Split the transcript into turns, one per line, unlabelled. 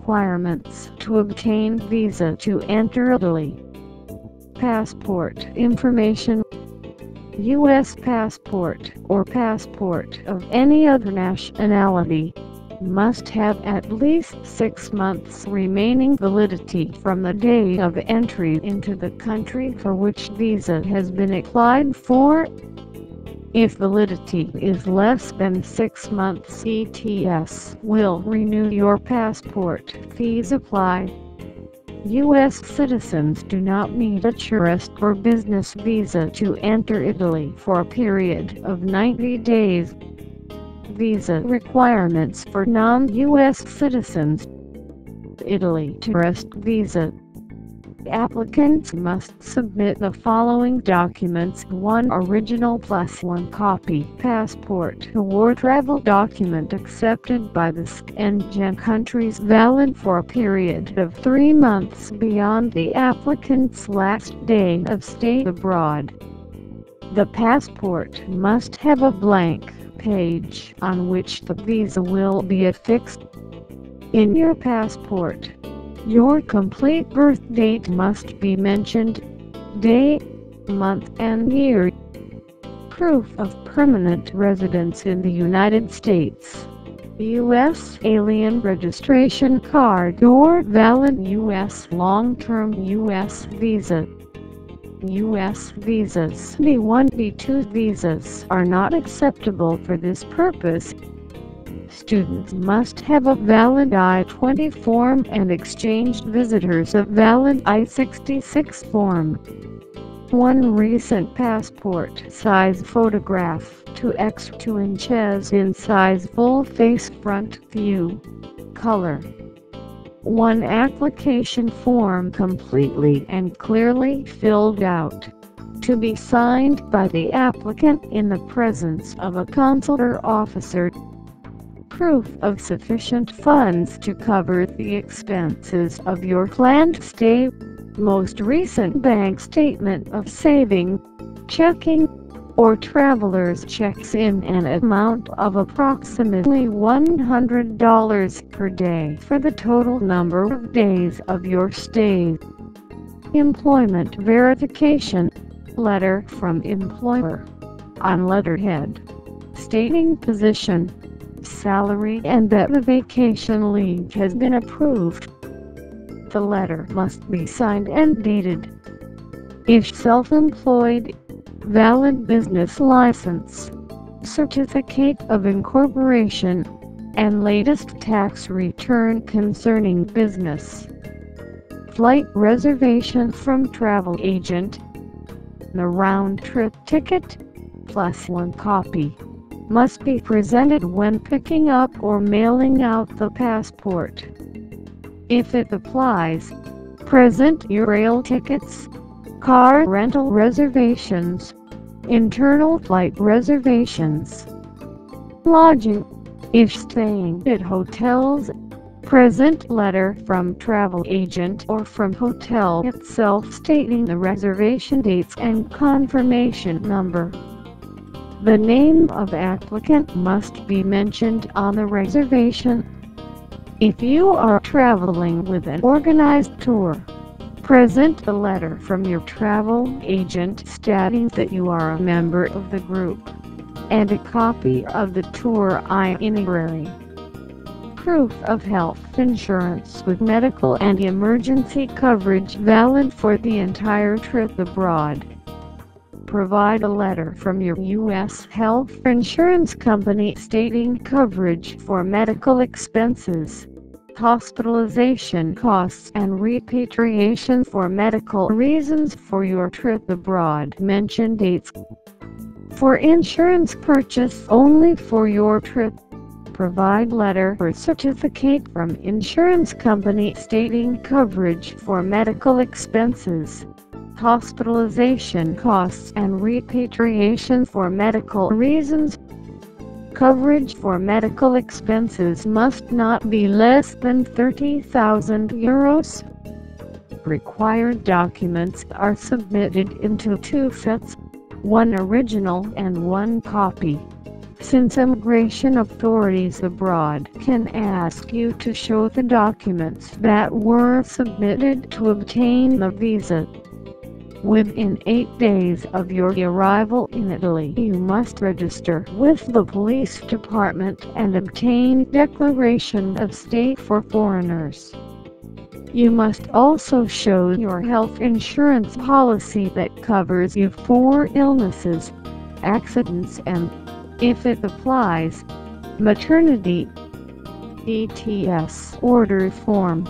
requirements to obtain visa to enter Italy. Passport information. U.S. passport or passport of any other nationality must have at least 6 months remaining validity from the day of entry into the country for which visa has been applied for. If validity is less than 6 months, ETS will renew your passport fees apply. U.S. citizens do not need a tourist or business visa to enter Italy for a period of 90 days. Visa requirements for non-U.S. citizens. Italy tourist visa. Applicants must submit the following documents: 1 original plus 1 copy passport or travel document accepted by the Schengen countries valid for a period of 3 months beyond the applicant's last day of stay abroad. The passport must have a blank page on which the visa will be affixed. In your passport, your complete birth date must be mentioned: day, month and year. Proof of permanent residence in the United States. U.S. alien registration card or valid U.S. long-term U.S. visa. U.S. visas. B1, B2 visas are not acceptable for this purpose. Students must have a valid I-20 form and exchanged visitors a valid I-66 form. 1 recent passport size photograph, 2x2 inches in size, full face front view, color. 1 application form completely and clearly filled out, to be signed by the applicant in the presence of a consular officer. Proof of sufficient funds to cover the expenses of your planned stay. Most recent bank statement of saving, checking, or traveler's checks in an amount of approximately $100 per day for the total number of days of your stay. Employment verification letter from employer on letterhead stating position, salary and that the vacation leave has been approved. The letter must be signed and dated. If self-employed, valid business license, certificate of incorporation, and latest tax return concerning business. Flight reservation from travel agent. The round-trip ticket, plus 1 copy, must be presented when picking up or mailing out the passport. If it applies, present your rail tickets, car rental reservations, internal flight reservations. Lodging. If staying at hotels, present letter from travel agent or from hotel itself stating the reservation dates and confirmation number. The name of applicant must be mentioned on the reservation. If you are traveling with an organized tour, present a letter from your travel agent stating that you are a member of the group, and a copy of the tour itinerary. Proof of health insurance with medical and emergency coverage valid for the entire trip abroad. Provide a letter from your U.S. health insurance company stating coverage for medical expenses, hospitalization costs and repatriation for medical reasons for your trip abroad. Mention dates. For insurance purchase only for your trip, provide letter or certificate from insurance company stating coverage for medical expenses, hospitalization costs and repatriation for medical reasons. Coverage for medical expenses must not be less than €30,000. Required documents are submitted into 2 sets, 1 original and 1 copy. since immigration authorities abroad can ask you to show the documents that were submitted to obtain the visa. Within 8 days of your arrival in Italy, you must register with the police department and obtain declaration of state for foreigners. You must also show your health insurance policy that covers you for illnesses, accidents and, if it applies, maternity. ETS order form.